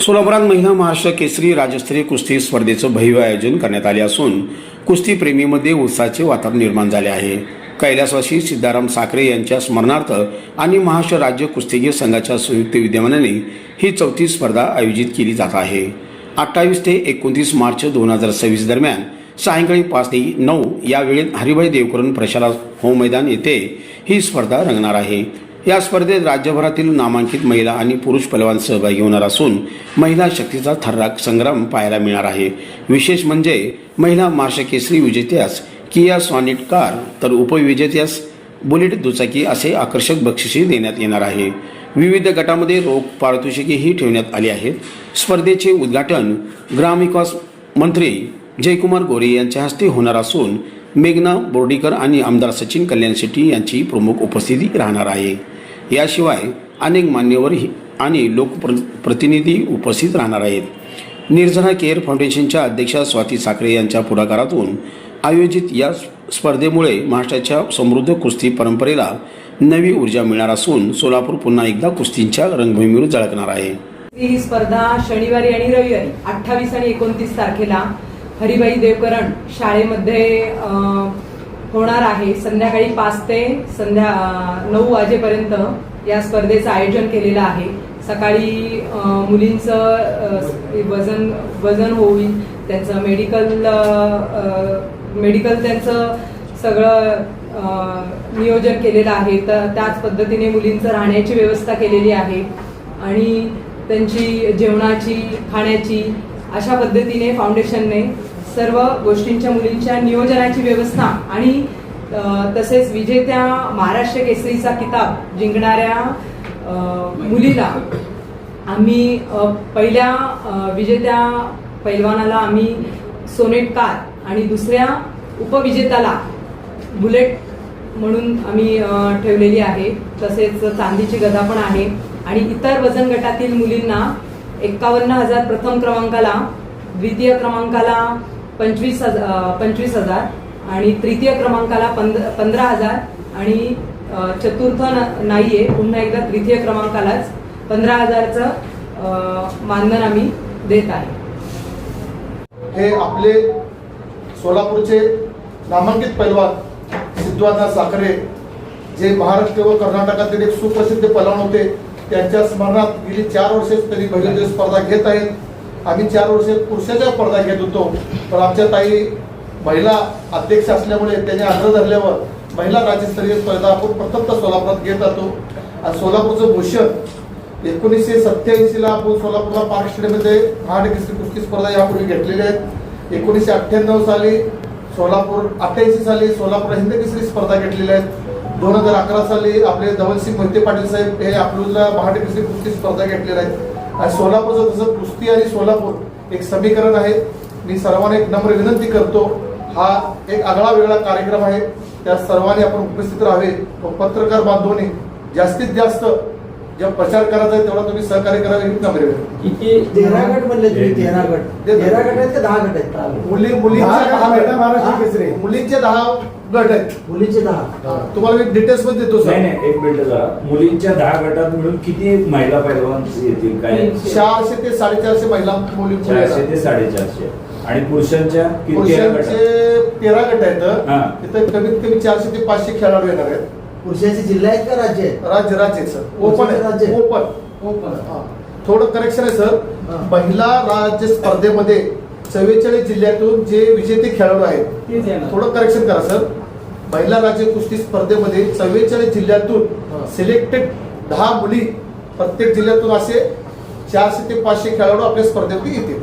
सोलापुरात महिला महाराष्ट्र केसरी राज्यस्तरीय कुस्ती स्पर्धेचं भव्य आयोजन करण्यात आले असून कुस्तीप्रेमीमध्ये उत्साहाचे वातावरण निर्माण झाले आहे. कैलासवासी सिद्धाराम साखरे यांच्या स्मरणार्थ आणि महाराष्ट्र राज्य कुस्तीगीर संघाच्या संयुक्त विद्यमानाने ही 34वी स्पर्धा आयोजित केली जात आहे. 28 ते 29 मार्च 2026 दरम्यान सायंकाळी 5 ते 9 या वेळेत हरिभाई देवकरण प्रशाला होम मैदान येथे ही स्पर्धा रंगणार आहे. या स्पर्धेत राज्यभरातील नामांकित महिला आणि पुरुष पहलवान सहभागी होणार असून महिला शक्तीचा थर्राक संग्राम पाहायला मिळणार आहे. विशेष म्हणजे महिला Maharashtra Kesari विजेत्यास KIA sonnet car तर उपविजेत्यास बुलेट दुचाकी असे आकर्षक बक्षिसे देण्यात येणार आहे. विविध गटामध्ये रोख पारितोषिकेही ठेवण्यात आली आहेत. स्पर्धेचे उद्घाटन ग्रामविकास मंत्री जयकुमार गोरे यांच्या हस्ते होणार असून मेघना बोर्डीकर आणि आमदार सचिन कल्याण शेट्टी यांची प्रमुख उपस्थिती राहणार आहे. याशिवाय अनेक मान्यवर आणि लोकप्रतिनिधी उपस्थित राहणार आहेत. निर्जना केअर फाउंडेशनच्या अध्यक्षा स्वाती साखरे यांच्या पुढाकारातून आयोजित या स्पर्धेमुळे महाराष्ट्राच्या समृद्ध कुस्ती परंपरेला नवी ऊर्जा मिळणार असून सोलापूर पुन्हा एकदा कुस्तींच्या रंगभूमीवर झळकणार आहे. ही स्पर्धा शनिवारी आणि रविवारी 28 आणि 29 तारखेला हरिभाई देवकरण शाळेमध्ये होणार आहे. संध्याकाळी 5 ते 9 वाजेपर्यंत या स्पर्धेचं आयोजन केलेलं आहे. सकाळी मुलींचं वजन होईल, त्यांचं मेडिकल त्यांचं सगळं नियोजन केलेलं आहे. तर त्याच पद्धतीने मुलींचं राहण्याची व्यवस्था केलेली आहे आणि त्यांची जेवणाची खाण्याची अशा पद्धतीने फाउंडेशनने सर्व गोष्टींच्या मुलींच्या नियोजनाची व्यवस्था आणि तसेच विजेत्या महाराष्ट्र केसरीचा किताब जिंकणाऱ्या मुलीला आम्ही पहिल्या विजेत्या पैलवानाला आम्ही सोनेट कार आणि दुसऱ्या उपविजेत्याला बुलेट म्हणून आम्ही ठेवलेली आहे. तसेच चांदीची गदा पण आहे आणि इतर वजन गटातील मुलींना 51,000 प्रथम क्रमांकाला, द्वितीय क्रमांकाला 25,000 आणि तृतीय क्रमांकाला 15,000 आणि चतुर्थ नाहीये, पुन्हा एकदा तृतीय क्रमांकालाच 15,000चं मानधन आम्ही देत आहे. हे आपले सोलापूरचे नामांकित पैलवान सिद्धराम साखरे जे महाराष्ट्र व कर्नाटकातील एक सुप्रसिद्ध पैलवान होते, त्यांच्या स्मरणात गेली 4 वर्षे तरी भव्य स्पर्धा घेत आहेत. आम्ही 4 वर्षे पुरुषाच्या स्पर्धा घेत होतो, पण आमच्या ताई महिला अध्यक्ष असल्यामुळे त्यांनी आग्रह धरल्यावर महिला राज्यस्तरीय स्पर्धा आपण प्रथमतः सोलापुरात घेत जातो. आणि सोलापूरचं भूषण 1987ला आपण सोलापूरला पार्क स्टेडियममध्ये महाराष्ट्र केसरी कुस्ती स्पर्धा यापूर्वी घेतलेल्या आहेत. 1998 साली सोलापूर, 88 साली सोलापूर हिंद केसरी स्पर्धा घेतलेल्या आहेत. 2011 साली आपले धवलसिंग मोहिते पाटील साहेब हे आपल्याला महाराष्ट्र केसरी कुस्ती स्पर्धा घेतलेल्या आहेत. आणि सोलापूरचं जसं कुस्ती आणि सोलापूर एक समीकरण आहे. मी सर्वांना एक नम्र विनंती करतो, हा एक आगळा वेगळा कार्यक्रम आहे, त्या सर्वांनी आपण उपस्थित राहावे व पत्रकार बांधवांनी जास्तीत जास्त जेव्हा प्रचार करायचा आहे तेवढा तुम्ही सहकार्य करावे ही नम्र विनंती. 13 गट म्हणले तुम्ही, 13 गट आहेत का 10 गट आहेत? मुलींचे 10 गट आहेत, मुलींचे 10. तुम्हाला मी डिटेल्स मध्ये देतो सर. नाही, एक मिनिट जरा. मुलींच्या 10 गटात मिळून किती महिला पैलवान येतील? काय 400 ते 450 महिला मुली, 400 ते 450. आणि पुरुषांच्या पुरुषांचे 13 गट आहेत. तिथे कमीत कमी 400 ते 500 खेळाडू येणार आहेत. पुरुषाचे जिल्हा आहेत का राज्य आहेत? राज्य सर. ओपन आहे, ओपन. थोडं करेक्शन आहे सर. महिला राज्य स्पर्धेमध्ये 44 जिल्ह्यातून जे विजेते खेळाडू आहेत, थोडं करेक्शन करा सर. महिला राज्य कुस्ती स्पर्धेमध्ये 44 जिल्ह्यातून सिलेक्टेड 10 मुली, प्रत्येक जिल्ह्यातून असे 400 ते 500 खेळाडू आपल्या स्पर्धेमध्ये येतील.